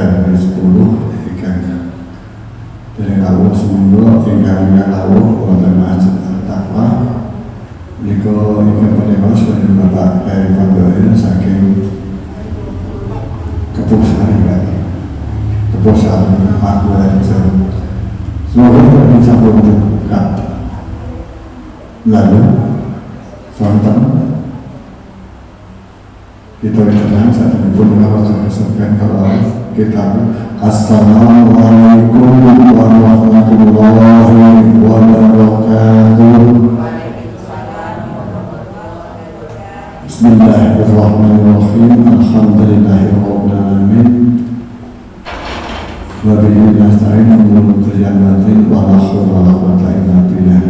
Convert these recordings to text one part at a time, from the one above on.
dan 10 ikan dari Allah semua ingkang Allah wonten ajeng takwa niku ingkang punika saking Bapak Kyai Fadil saking Kepusari aku dan semoga bisa membuka lalu sonten kita kenal saat ini pun harus disebutkan kalau kita Assalamualaikum warahmatullahi wabarakatuh. Bismillahirrahmanirrahim. Alhamdulillahirabbil alamin. Wa bihi nasta'in min syururi wa la haula wa la quwwata illa billah.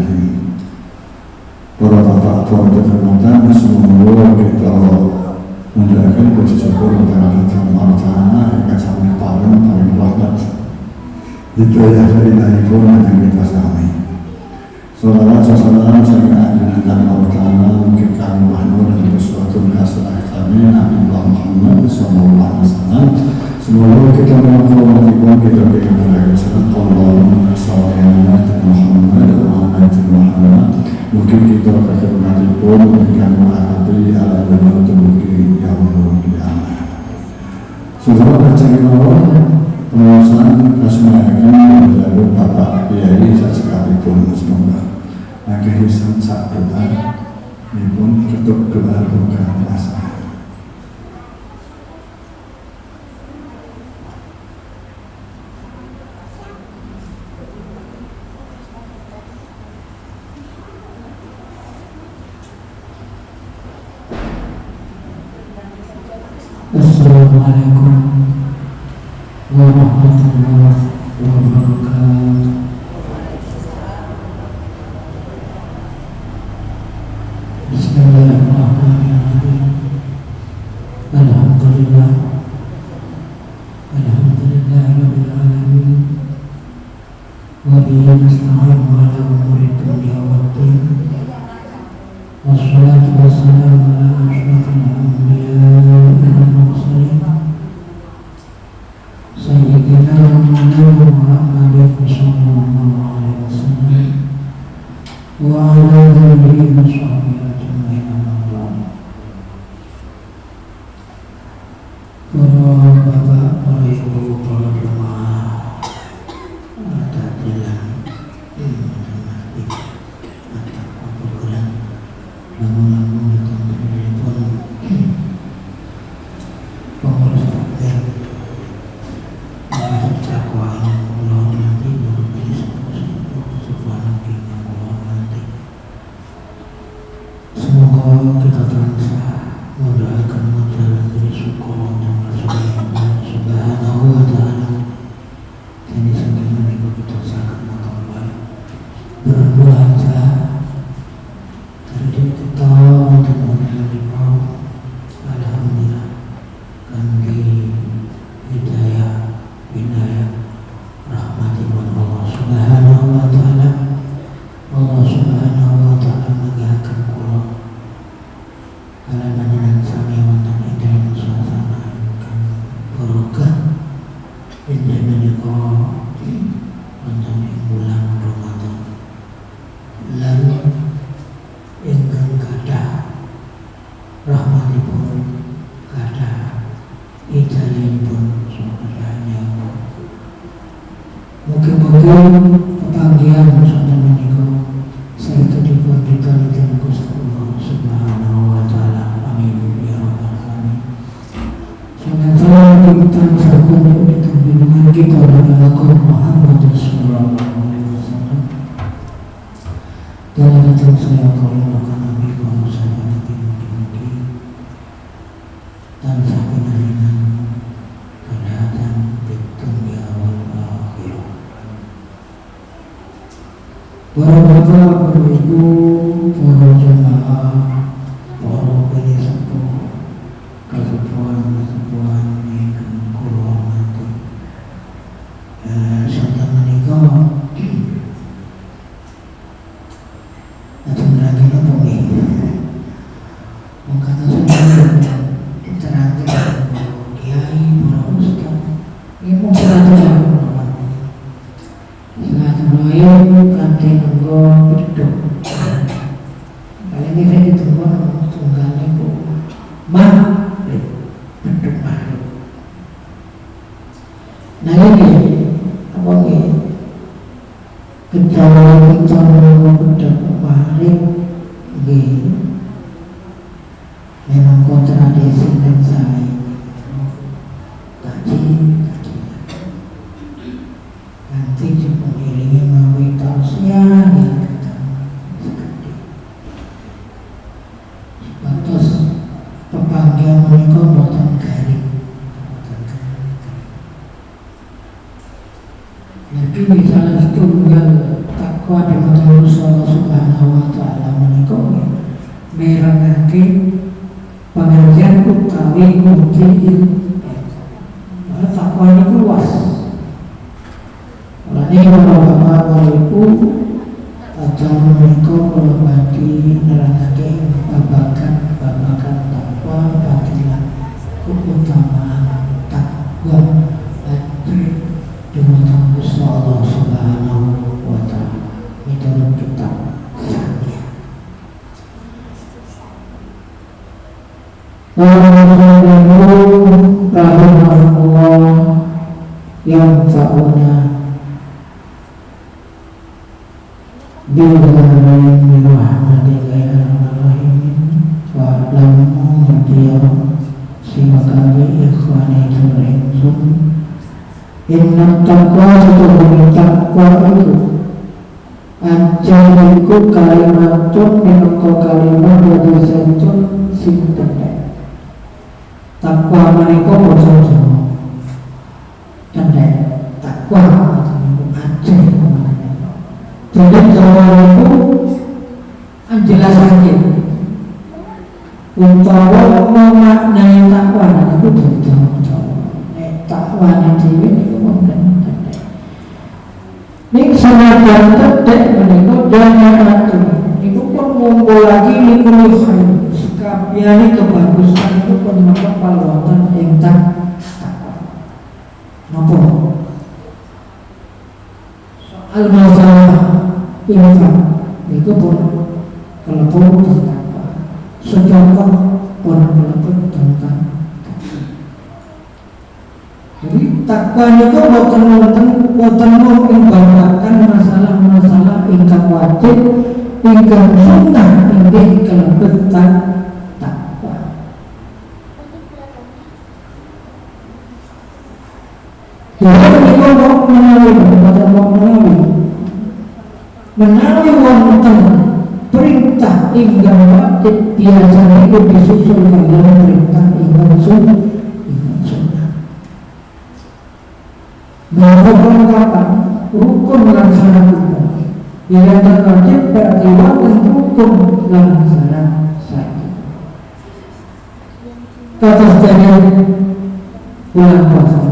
Para bapak para terhormat, semoga kita menjalankan puji syukur kepada Allah Taala yang sangat paling rahmat. Itu ya dari pun yang kita sami. Saudara saya dengan Allah Taala mungkin kami mahmud dan sesuatu hasanah kami Nabi Muhammad sallallahu alaihi wasallam. Semoga kita menghormati pun kita berikan Allahumma shalli ala Muhammad wa ala Muhammad. Mungkin kita kehormati pun dengan menghadapi ala benar mungkin ya Allah ya Allah. Saudara baca Allah pengurusan kasmayakan lalu Bapak Kiai sekalipun semoga akhir hisan saat doa ini pun ketuk doa bukan asa. Assalamualaikum warahmatullahi wabarakatuh. Bismillahirrahmanirrahim. Alhamdulillah rabbil alamin. Wa bihi nasta'inu ala umuri dunya waddin. Wassalatu wassalamu ala asyrafil anbiya'i wal mursalin sayyidina Muhammadin sallallahu alaihi wasallam wa ala alihi wa sahbihi ajma'in. Para bapak, para ibu, para jemaah ada jalan namun itu pun pengurus takdir masuk dakwahnya Allah nanti menjadi subhanahu Allah nanti. Semoga kita terasa mendoakan menjalan dari syukur yang Rasulullah Subhanahu wa ta'ala. Ini sendiri juga kita sangat menambah berbelanja dari kita untuk menerima alhamdulillah kami hidayah rahmati Allah Subhanahu wa ta'ala. Allah Subhanahu wa ta'ala mengingatkan kula ala panjenengan sami wonten ing suasana ingkang barokah inggih menika wonten ing bulan Ramadan lan ingkang kathah rahmatipun kathah hidayahipun sapadanya. Mungkin pepanggihan saudara menika sarta dipun Gusti Allah Subhanahu wa ta'ala. Amin ya rabbal alamin. Semoga kita sakun dengan bimbingan kita dari Allah Muhammad sallallahu alaihi wasallam. Dan datang saya kalau akan Nabi kalau saya mungkin dan sakun dengan kedahatan di dunia wal akhirah. Para bapak, para ibu, para jemaah, para penyesepuh, kesepuhan yang kula hormati. Serta menika atau lagi apa nih? Mengkata saya terangkan kiai, para ustaz, Alim kanthi nggo bedhok. Kali ini saya ditunggu tunggal niku makhluk bedhok makhluk. Nah ini apa nggih? Kejawa kita nggo bedhok makhluk nggih. Memang tradisi dan saya kaji nanti dipengiringi melalui tausiah yang kita sekali batas pepanggian mereka buatan garing jadi misalnya setunggal takwa di mata Allah Subhanahu wa ta'ala mereka merangkaki pengajian utawi mungkin karena takwa ini luas. Mulane ulama itu ajar mereka kalau bagi nerangake babakan takwa bagilah keutamaan takwa di mata Allah Subhanahu wa ta'ala menurut kitab Syariah. Rahimahullah yang ta'una bilalain birahmatillahi wa lamu dia simakali ikhwani turinsun inna taqwa setuhuni taqwa itu anjaliku kalimatun minukko kalimat wajah sentun sintendek takwa mereka bersama tanda takwa aja jadi Jawa itu jelas saja utawa memaknai takwa itu betul takwa itu mungkin ini senajan terdek mereka dana itu itu pun mumpul lagi likulihai sekabiani kebagusan itu pun maka paluatan yang takwa apa? Soal masalah infak itu pun kelepon takwa secontoh pun kelepon tentang jadi takwa itu boten menggambarkan masalah-masalah ingkang wajib ingkang sunnah inggih kalebetan takwa. Jadi kita mau menawi wonten perintah ingkang wajib biasanya itu disusul dengan perintah ingkang sunnah. Melakukan kapan rukun laksanakan yang terwajib berarti wajib rukun laksana saja. Kata sekalian bulan puasa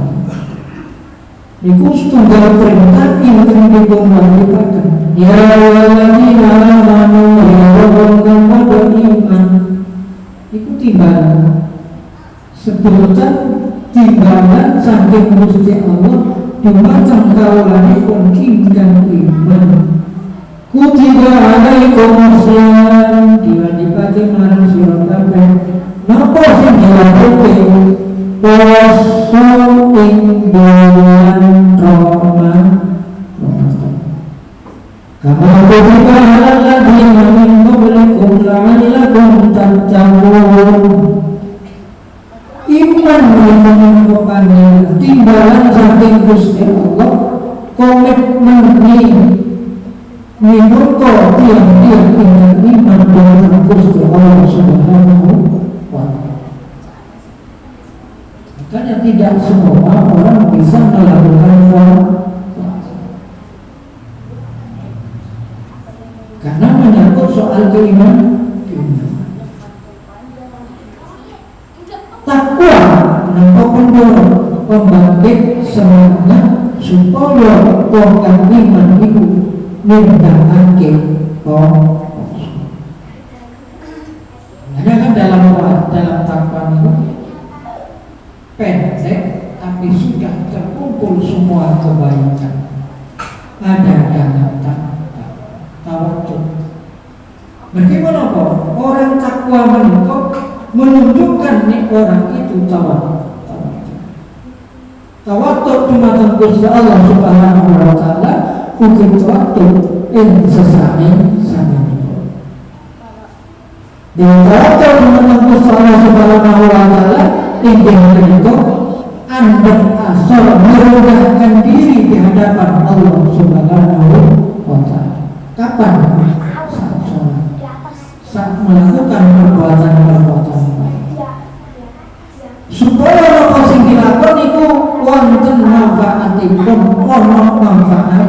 itu setunggal perintah yang dipun wajibkan ya walladzina amanu ya walladzina beriman itu timbangan sebutan timbangan saking Gusti Allah dimacam kaulane pengkingkan iman kutiba alaikumusiyam diwajibake marang sira kabeh napa sing dilakuke poso ing bulan Ramadan kama kutiba alal ladzina min qablikum la'allakum tattaqun iman menyebabkan timbalan saking Gusti Allah komitmen minurko tiang-tiang iman dengan Gusti Allah Subhanahu wa ta'ala. Makanya tidak semua orang bisa melakukan puasa karena menyangkut soal keimanan. Takwa menapa pendorong pembangkit semangat supaya orang iman itu nindakake puasa. Karena kan dalam takwa itu pendek tapi sudah terkumpul semua kebaikan. Ada dalam orang itu tawadhu dumateng Gusti Allah Subhanahu wa taala ugi tawadhu ing sesame sanesipun. Tawadhu dumateng Gusti Allah Subhanahu wa taala inggih menika andhap asal merendahkan diri di hadapan Allah Subhanahu wa taala. Kapan? Saat sholat, saat melakukan perbuatan-perbuatan baik. Supaya apa sing dilakon iku wonten manfaatipun, ana manfaat.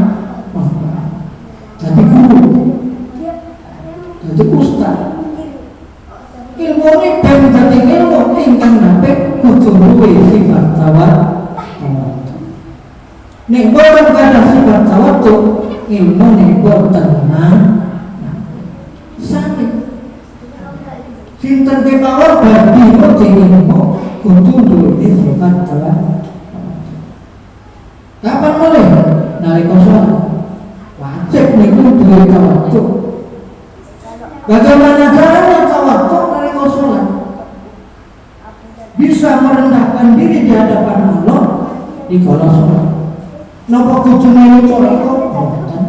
Jadi guru, jadi ustaz. Ilmu ini ben dadi ilmu ingkang nape kudu duwe sifat tawadhu. Nek boten kada sifat tawadhu, ilmu nek boten sakit. Sinten kemawon badhe kudu ilmu kudu duwe sifat tawadhu. Kapan mulai? Nalika sholat. Wajib niku duwe tawadhu. Bagaimana caranya tawadhu nalika sholat? Bisa merendahkan diri di hadapan Allah di kala sholat. Napa kudu milu toriko? Boten.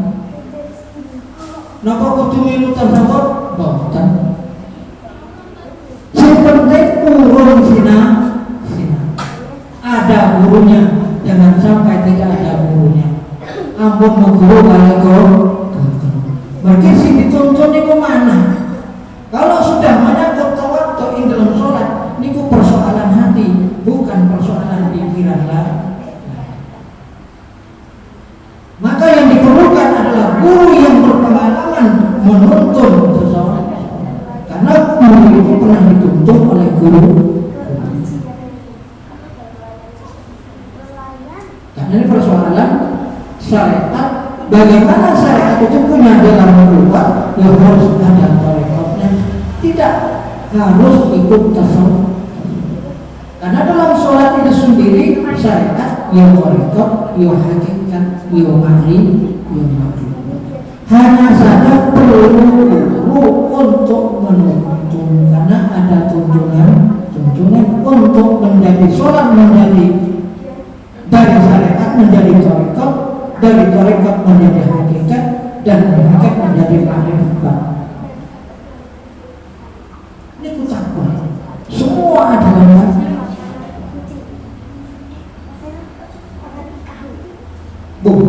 Napa kudu milu tasawuf? Boten. Yang penting urun sina. Ada gurunya, jangan sampai tidak ada gurunya. Ampun mengguru kaleko. Berarti si dituntun niku mana? Kalau sudah menyangkut tawadhu ing dalam sholat, niku persoalan hati, bukan persoalan pikiran lah. Maka yang diperlukan adalah guru yang berpengalaman menuntun seseorang. Karena guru itu pernah dituntun oleh guru. Karena ini persoalan syariat. Bagaimana syariat itu punya jalan keluar, ya harus ada tarekatnya. Tidak harus ikut tasawuf. Karena dalam sholat itu sendiri syariat, ya tarekat, ya hakikat, ya ma'ri, ya ma'ri. Hanya saja perlu untuk menuntun, karena ada tuntunan untuk menjadi sholat menjadi dari syariat menjadi tarekat, dari tarekat menjadi hakikat, dan hakikat menjadi ma'rifat. Ini takwa. Semua adalah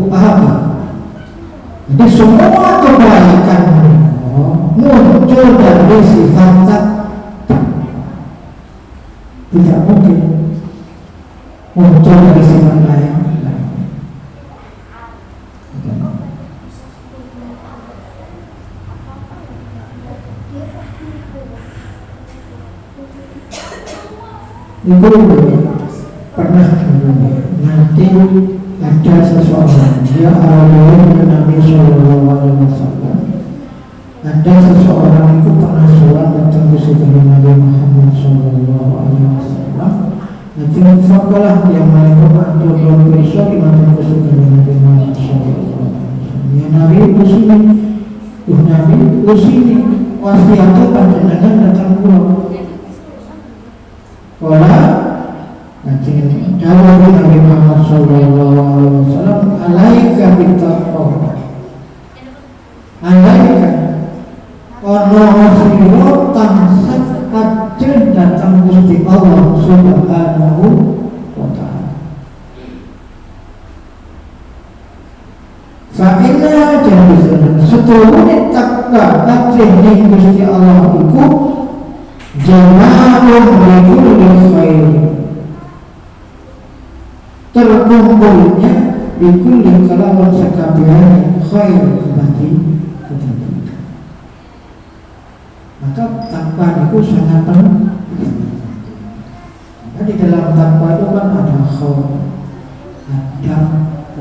paham? Jadi semua kebaikan muncul dari sifat takwa. Tidak mungkin muncul dari sifat lain. Ibu pernah nanti ada seseorang dia awalnya Nabi Sallallahu Alaihi Wasallam. Ada seseorang itu pernah sholat datang ke sini Nabi Muhammad Sallallahu Alaihi Wasallam. Nanti fakalah yang mereka bantu belum besok dimana ke sini Nabi Muhammad Sallallahu Alaihi Wasallam. Ya Nabi usini, Nabi usini wasiatnya panjenengan datang pulang. Wala nanti jawab Nabi Muhammad Sallallahu Alaihi Wasallam, alaika bittaqwa, alaika ono siro tansat ajeng datang Gusti Allah Subhanahu wa taala. Fa'inna jadi setelahnya takwa ajeng ning Gusti Allah iku jama'un likulli khair, terkumpulnya likulli kalawan sekabihan khair bagi kebaikan. Maka takwa itu sangat penting. Di dalam takwa itu kan ada khauf, ada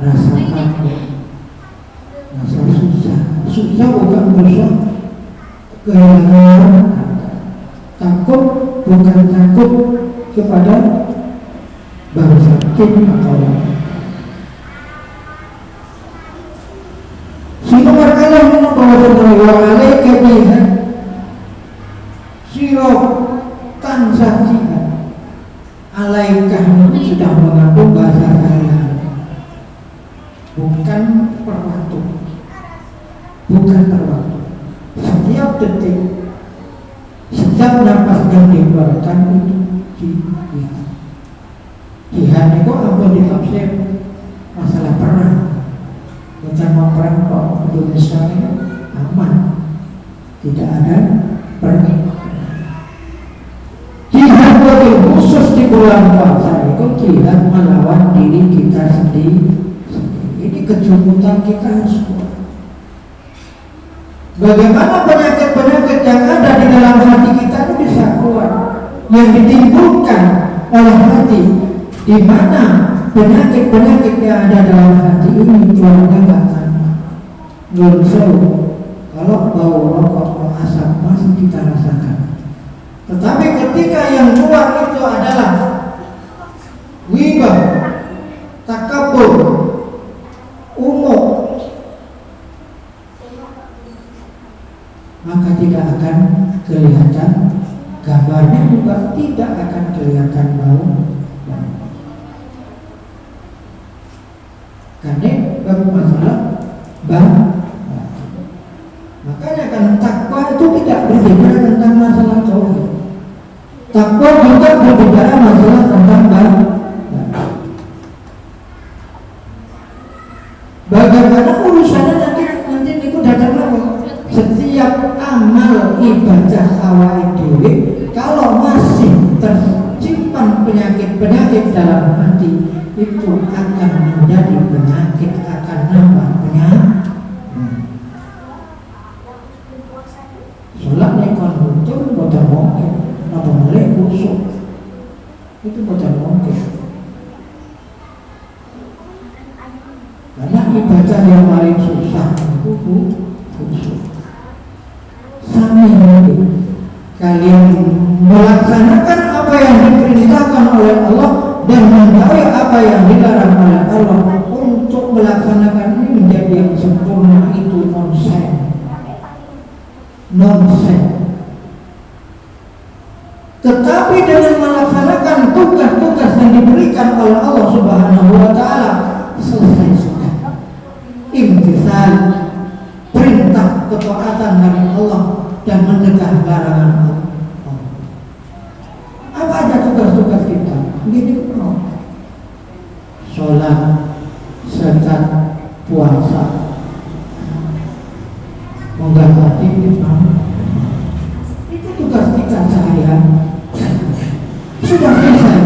rasa takut, rasa susah bukan susah kehilangan. Takut bukan takut kepada bangsa sakit atau sehingga mereka mengatakan wa alaika biha siro tansah jihad malaikah itu sudah mengandung bahasa sehari-hari, bukan per waktu, bukan per waktu. Setiap detik, setiap nafas yang dikeluarkan itu jihad. Jihad itu apa ditafsir masalah perang. Kita mau perang kok Indonesia ini aman, tidak ada perang. Jihad bagi khusus di bulan puasa itu jihad melawan diri kita sendiri. Ini kejumutan kita harus kuat. Bagaimana penyakit-penyakit yang ada di dalam hati kita itu bisa keluar, yang ditimbulkan oleh hati, di mana penyakit-penyakit yang ada dalam hati ini keluarga nggak sama. Kalau bau rokok atau asap masih kita rasakan. Tetapi ketika yang keluar itu adalah ghibah, takabur, umum, maka tidak akan kelihatan, gambarnya juga tidak akan kelihatan bau. Karena bau masalah bau. Makanya kan takwa itu tidak berbicara tentang masalah tauhid. Takwa juga berbicara masalah tentang bau. Bagaimana urusannya nanti itu datang lagi. Setiap amal ibadah awal dewi, kalau masih tersimpan penyakit-penyakit dalam hati, itu akan menjadi penyakit, akan nambah penyakit. Sholat nekon betul, boten mungkin. Napa melek busuk, itu boten mungkin. Karena ibadah yang paling susah itu busuk. Sami kalian melaksanakan apa yang diperintahkan oleh Allah dan menjauhi apa yang dilarang oleh Allah. Untuk melaksanakan ini menjadi yang sempurna itu nonsen. Tetapi dengan melaksanakan tugas-tugas yang diberikan oleh Allah Subhanahu wa Ta'ala, selesai sudah. Imtisal, perintah ketaatan dari Allah dan mencegah larangan Allah. Apa aja tugas-tugas kita? Begini kok. Sholat, zakat, puasa, menggabati iman. Itu tugas kita sehari-hari. Sudah selesai.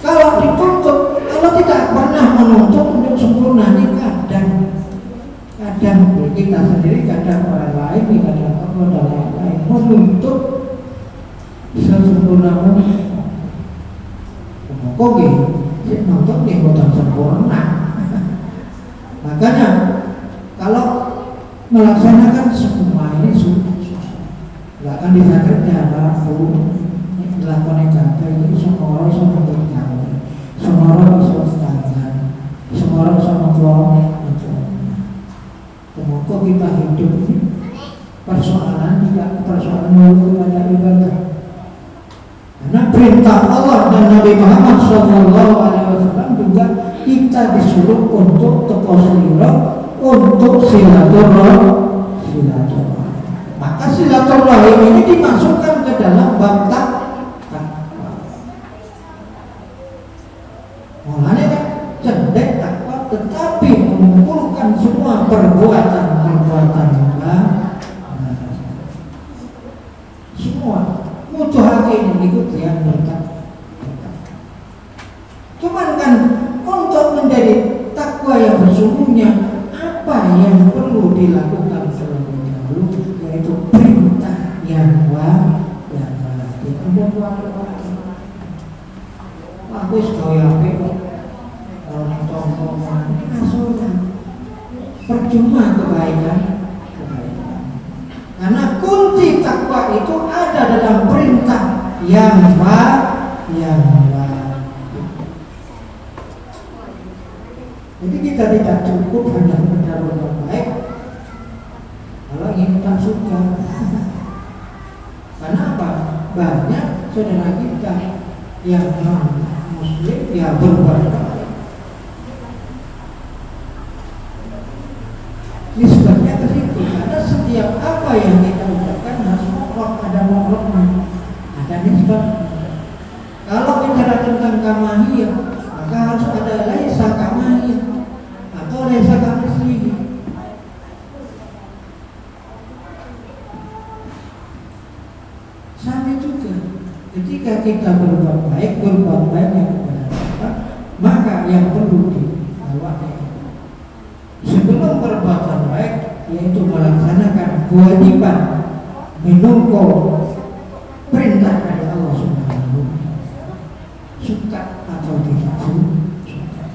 Kalau dituntut, Allah tidak pernah menuntut untuk sempurna. Ini kadang kita sendiri, kadang orang lain, kadang Allah dan lain-lain menuntut sesempurna mungkin. Kok gitu? Menuntut yang bukan sempurna. Makanya kalau melaksanakan semua ini susah, nggak akan bisa kerja. Melakukan kata ini semua orang sama bertahan, semua orang bisa standar, semua orang sama keluar. Semoga kita hidup ini persoalan tidak persoalan mulut kepada ibadah. Karena perintah Allah dan Nabi Muhammad SAW juga kita disuruh untuk taqwasulillah, untuk silaturahim. Maka silaturahim ini dimasukkan ke dalam bab takwa. Mulanya kan cendek takwa, tetapi mengumpulkan semua perbuatan semua musuh hati ini ikut yang bertakwa. Cuman kan untuk menjadi takwa yang sesungguhnya, apa yang perlu dilakukan terlebih dahulu, yaitu perintah yang wajib. Bagus kau yang kalau tongkongan asuran percuma kebaikan. Karena kunci takwa itu ada dalam perintah yang wajib. Jadi kita tidak cukup hanya berbuat baik kalau ingin tak suka. Karena apa? Banyak saudara kita yang non muslim ya berbuat baik. Nisbatnya ke situ, karena setiap apa yang kita ucapkan harus ada mokroknya, ada nisbat. Kalau bicara tentang kamahiyah, maka harus ada laisa kamahiyah atau laisa kamislihi. Sama juga, ketika kita berbuat baik yang kepada Allah, maka yang perlu dibawa sebelum berbuat baik, yaitu melaksanakan kewajiban menunggu perintah dari Allah Subhanahu wa Ta'ala, suka atau tidak suka,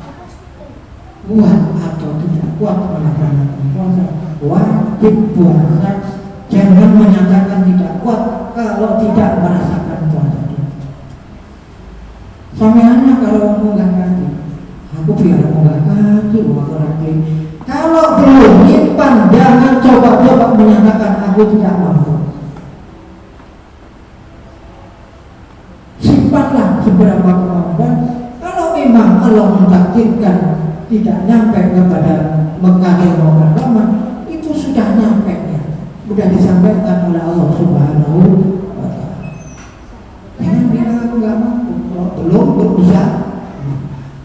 kuat atau tidak kuat melaksanakan puasa, wajib puasa. Jangan menyatakan tidak kuat kalau tidak merasakan puasa. Samiannya kalau munggah kaki, aku biar munggah kaki, kalau belum nyimpan, jangan coba-coba menyatakan aku tidak mampu. Simpanlah seberapa kemampuan. Kalau memang Allah mentakdirkan tidak nyampe kepada Mekah dan Mukarramah, itu sudah nyampe ya, sudah disampaikan oleh Allah Subhanahu wa Ta'ala. Jangan bilang aku nggak mampu, belum berusaha.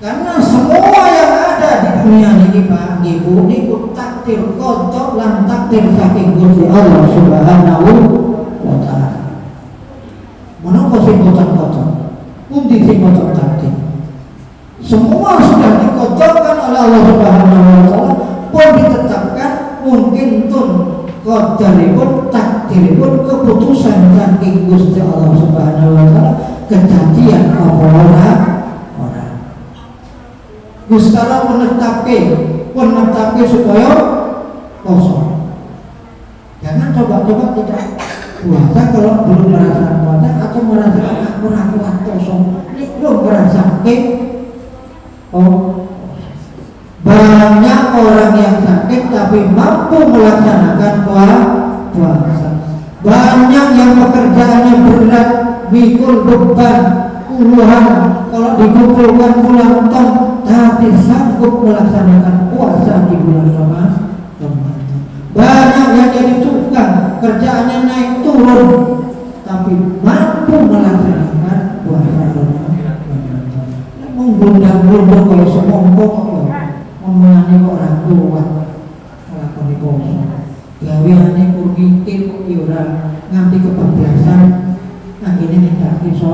Karena semua yang ada di dunia ini Pak Ibu, ini takdir kodok lan takdir saking Gusti Allah Subhanahu wa Ta'ala. Menapa sing kodok-kodok? Pundi sing kodok takdir? Semua sudah dikodokkan oleh Allah Subhanahu wa Ta'ala, pun ditetapkan mungkin tun qadaripun takdiripun keputusan saking Gusti Allah Subhanahu wa Ta'ala, kejadian apa ora. Gusti Allah menetapkan supaya kosong. Jangan coba-coba tidak puasa kalau belum merasakan puasa atau merasakan aku kosong. Ini belum merasakan. Banyak orang yang sakit tapi mampu melaksanakan puasa. Banyak yang pekerjaannya berat, mikul beban puluhan, kalau dikumpulkan puluhan ton, tapi sanggup melaksanakan puasa di bulan Ramadan. Banyak yang jadi tukang, kerjaannya naik turun, tapi mampu melaksanakan puasa Ramadan. Menggundang-gundang kalau semongkok, ngomongane kok ora kuat, nglakoni puasa. Gaweane kur mikir kok ora nganti kebablasan, akhirnya tidak iso.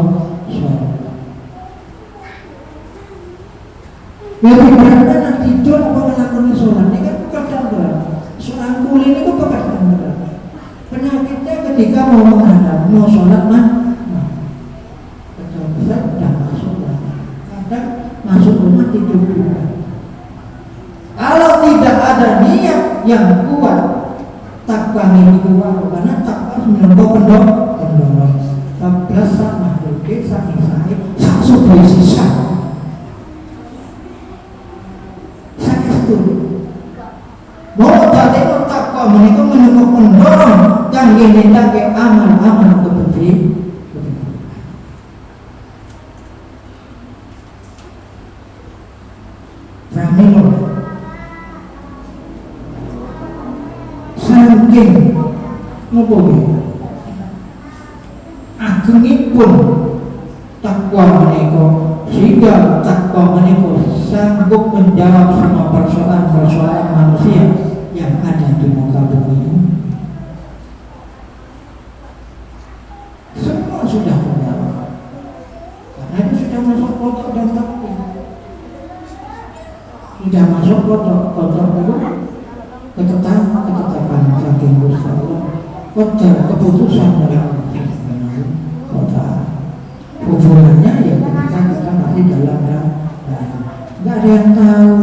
Lebih berat kan tidur apa melakukan sholat, ini kan pekerjaan berat. Seorang kuli ini kan pekerjaan berat. Penyakitnya ketika mau menghadap, mau sholat pekerjaan besar sudah masuk lagi. Kadang masuk rumah tidur juga. Kalau tidak ada niat yang kuat, takwa ini kuat, karena takwa menempuh pendorong. 14 saat makhluk desa insahid, satu sisa. Mau jadi takwa menika menika pendorong kangge nindakake amal-amal kebencian. Pramila saking napa agengipun takwa menika, sehingga takwa menika sanggup menjawab semua persoalan-persoalan manusia yang ada di muka bumi ini. Semua sudah terjawab, karena itu sudah masuk kotak dan takdir. Sudah masuk kotak itu ketetapan saking Gusti Allah, kotak keputusan dari Allah Subhanahu wa Ta'ala. Hubungannya ya ketika kita masih dalam nggak ada yang tahu.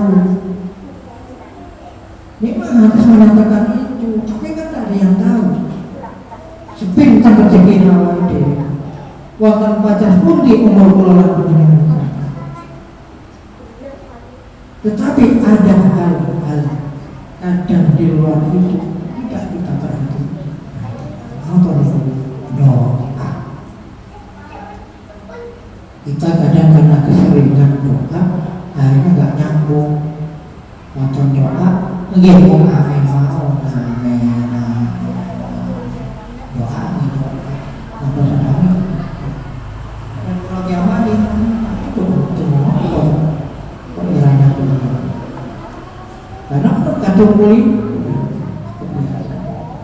Memang harus mengatakan itu, tapi kan tak ada yang tahu. Sepintar rezeki awal dewi, wonten pacar pun di umur kula panjenengan. Tetapi ada hal-hal kadang di luar itu tidak kita perhatikan. Apa itu? Doa. Kita karena keseringan doa akhirnya nggak nyambung. Macam doa nggih wong amin mau amin doa gitu apa sedang dan kalau kiamat itu kok iranya karena kata kulit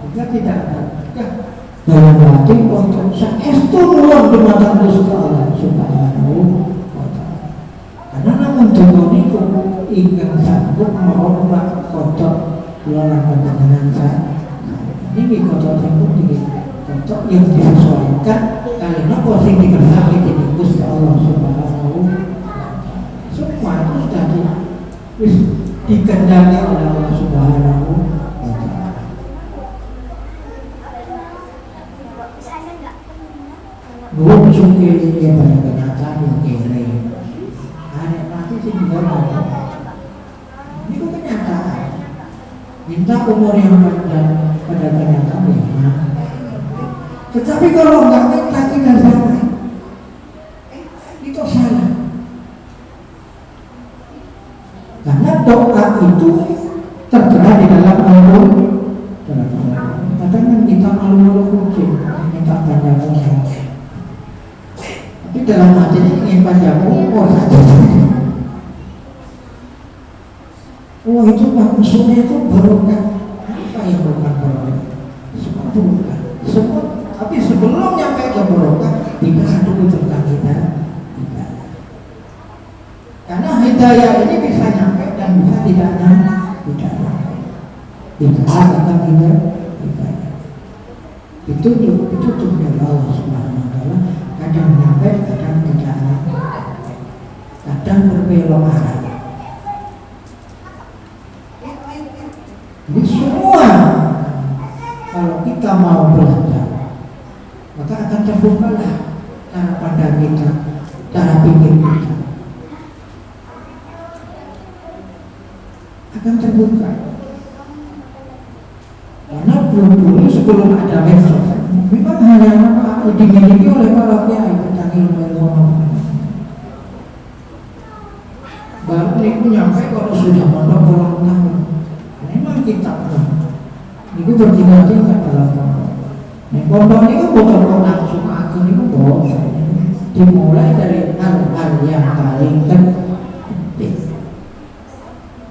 juga tidak ada dalam hati untuk saestu nuwun dumateng Gusti Allah Subhanahu wa taala. Karena namun donga niku ingkang sanggup merubah kotor kula panjenengan saya. Ini kotor sanggup iki kotor yang disesuaikan kali napa sing dikersake dening Gusti Allah Subhanahu wa taala. Semua itu sudah dikendaki oleh Allah Subhanahu wa taala. Nuwun sugih ya pada kenyataan yang kere. Anek mati sih juga mau. Ini kok kenyataan. Minta umur yang panjang pada kenyataan ya. Tetapi kalau nggak minta kita salah, itu salah. Karena doa itu tertera di dalam Al-Quran. Kadang kan kita malu-malu kucing, minta panjang umur. Tapi dalam hati ini ingin panjang umur saja. Oh itu maksudnya itu barokah. Apa yang bukan barokah? Semua bukan. Semua. Tapi sebelum nyampe ke barokah, dibahas dulu tentang hidayah. Karena hidayah ini bisa nyampe dan bisa tidak nyampe. Bicara tentang hidayah. Itu dari Allah Subhanahu wa taala. Kadang nyampe, kadang tidak nyampe. Kadang berbelok arah. Jadi semua kalau kita mau belajar, maka akan terbukalah cara pandang kita, cara pikir kita. Akan terbuka. Karena dulu sebelum ada medsos, memang hanya dimiliki oleh para kiai tentang ilmu. Baru ini nyampe kalau sudah mondok pulang tahun. Memang kitabnya itu bertingkat-tingkat dalam pondok. Nah, pondok ini bukan kok langsung agung itu bosan. Dimulai dari hal-hal yang paling penting.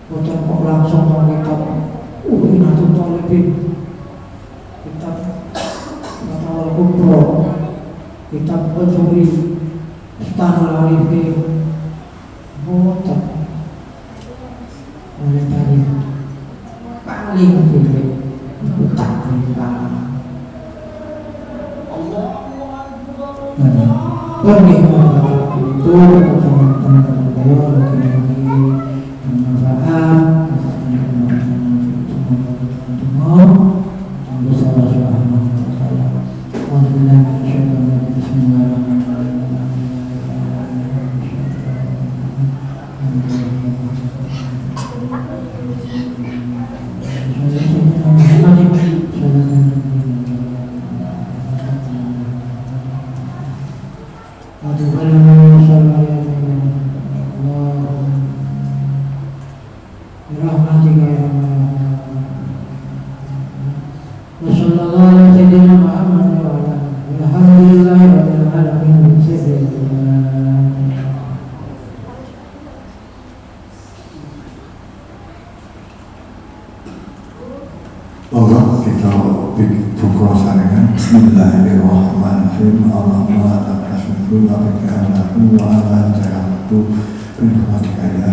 Bukan kok langsung mau kitab. Ini tuh lebih kitab Al-Kubro, kitab Al-Juri, Stanul Arifin, botak. Oleh tadi paling pilih itu taklim Pernikahan itu teman-teman bermanfaat Bismillahirrahmanirrahim. Allahumma lakasmul wa bika wa ala ja'altu bin rahmatika ya